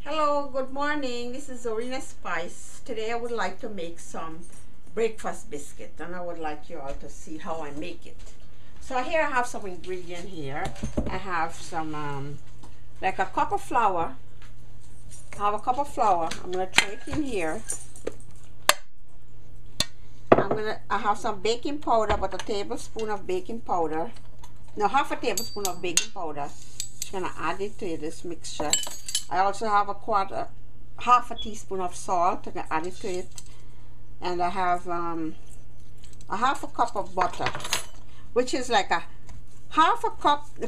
Hello, good morning. This is Zorina Spice. Today I would like to make some breakfast biscuit and I would like you all to see how I make it. So here I have some ingredient here. I have some like a cup of flour. I have a cup of flour. I'm gonna throw it in here. I have some baking powder, about a tablespoon of baking powder. No, half a tablespoon of baking powder. Just gonna add it to this mixture. I also have half a teaspoon of salt. I'm gonna add it to it, and I have a half a cup of butter, which is like a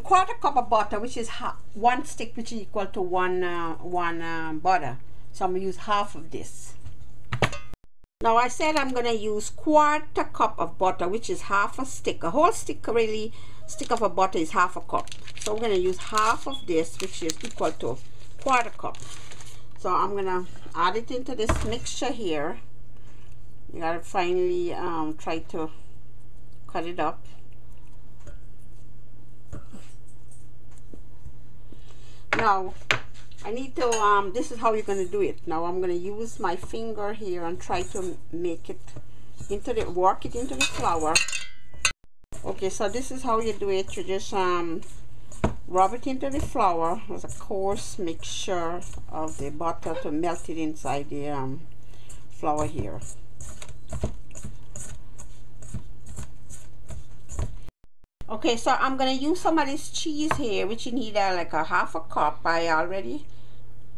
quarter cup of butter, which is one stick, which is equal to one butter. So I'm gonna use half of this. Now I said I'm gonna use quarter cup of butter, which is half a stick. A whole stick, really, stick of a butter is half a cup. So we're gonna use half of this, which is equal to quarter cup. So I'm gonna add it into this mixture here. You gotta finally try to cut it up. Now I need to this is how you're gonna do it. Now I'm gonna use my finger here and try to make it work it into the flour. Okay, so this is how you do it. You just rub it into the flour with a coarse mixture of the butter to melt it inside the flour here. Okay, so I'm gonna use some of this cheese here, which you need like a half a cup. I already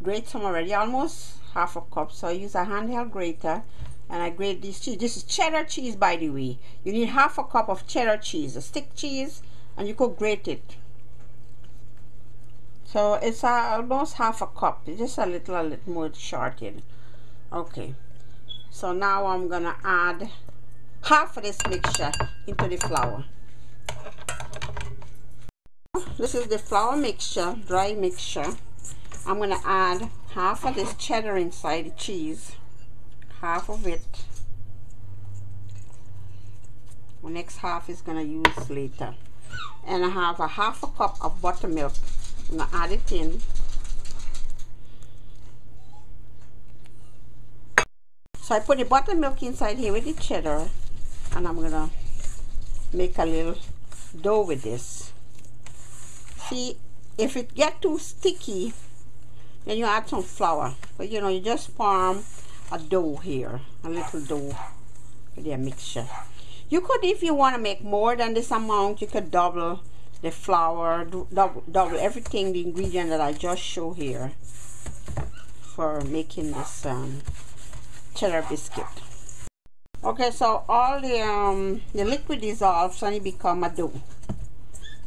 grate some already, almost half a cup. So I use a handheld grater and I grate this cheese. This is cheddar cheese, by the way. You need half a cup of cheddar cheese, a stick cheese, and you could grate it. So it's almost half a cup. It's just a little more shorted. Okay, so now I'm gonna add half of this mixture into the flour. This is the flour mixture, dry mixture. I'm gonna add half of this cheddar inside the cheese, half of it. The next half is gonna use later. And I have a half a cup of buttermilk. I'm gonna add it in. So I put the buttermilk inside here with the cheddar, and I'm gonna make a little dough with this. See, if it get too sticky, then you add some flour. But you know, you just form a dough here, a little dough with your mixture. You could, if you want to make more than this amount, you could double the flour, double everything, the ingredient that I just show here for making this cheddar biscuit. Okay, so all the liquid dissolves and it become a dough.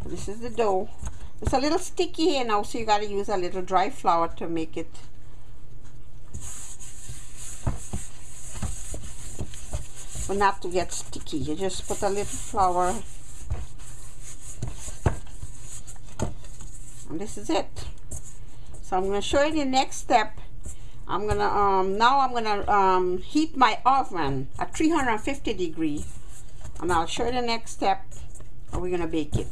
This is the dough. It's a little sticky here now, so you got to use a little dry flour to make it. But not to get sticky. You just put a little flour. And this is it. So I'm going to show you the next step. I'm going to now I'm going to heat my oven at 350 degrees, and I'll show you the next step how we're going to bake it.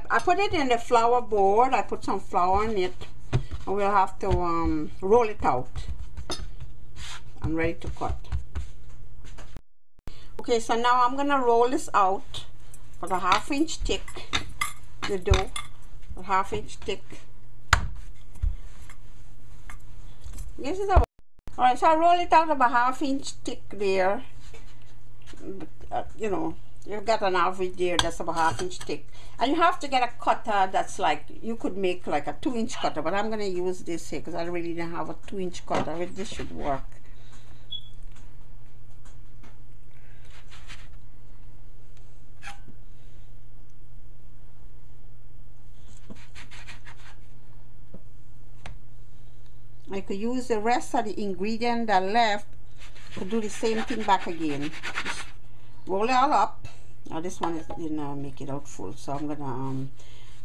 I put it in the flour board. I put some flour on it, and we'll have to roll it out. I'm ready to cut. Okay, so now I'm going to roll this out. Put a half-inch thick, the dough, a half-inch thick. This is about, all right, so I roll it out about half-inch thick there. You know, you've got an average there that's about half-inch thick. And you have to get a cutter that's like, you could make like a 2-inch cutter, but I'm going to use this here because I really didn't have a 2-inch cutter. This should work. I could use the rest of the ingredient that left to do the same thing back again. Just roll it all up. Now this one didn't make it out full, so I'm gonna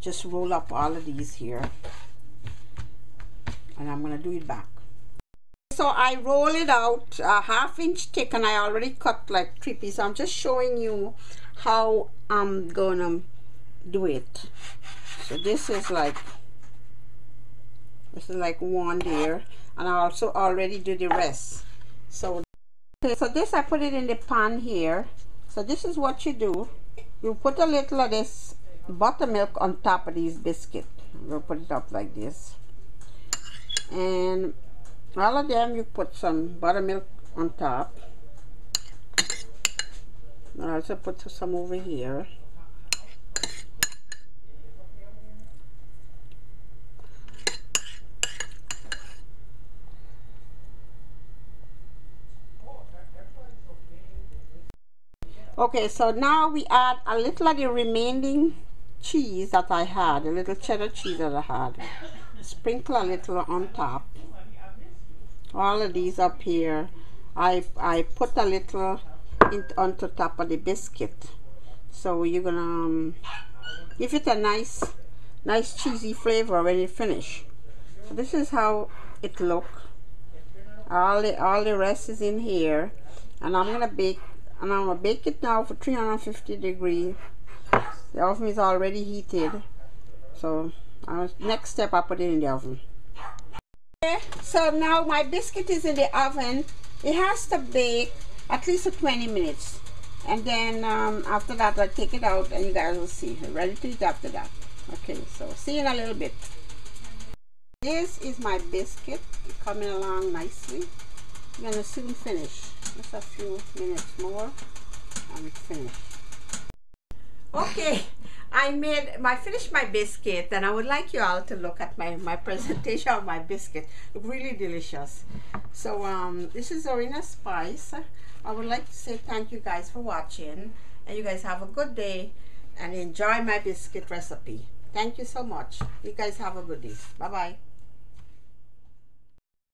just roll up all of these here, and I'm gonna do it back. So I roll it out a half-inch thick, and I already cut like 3 pieces. I'm just showing you how I'm gonna do it. So this is like This is like one there, and I also already do the rest. So okay, so this I put it in the pan here. So this is what you do. You put a little of this buttermilk on top of these biscuits. We'll put it up like this, and all of them you put some buttermilk on top. I also put some over here. Okay, so now we add a little of the remaining cheese that I had, a little cheddar cheese that I had. Sprinkle a little on top. All of these up here, I put a little onto top of the biscuit. So you're gonna give it a nice cheesy flavor when you finish. So this is how it look. All the rest is in here, and I'm gonna bake it now for 350 degrees. The oven is already heated, so next step I put it in the oven. Okay, so now my biscuit is in the oven. It has to bake at least for 20 minutes, and then after that I take it out and you guys will see ready to eat after that. Okay, so see you in a little bit. This is my biscuit. It's coming along nicely. I'm gonna soon finish. Just a few minutes more and it's finished. Okay, I finished my biscuit, and I would like you all to look at my presentation of my biscuit. Really delicious. So this is Arena Spice. I would like to say thank you guys for watching, and you guys have a good day and enjoy my biscuit recipe. Thank you so much. You guys have a good day. Bye bye.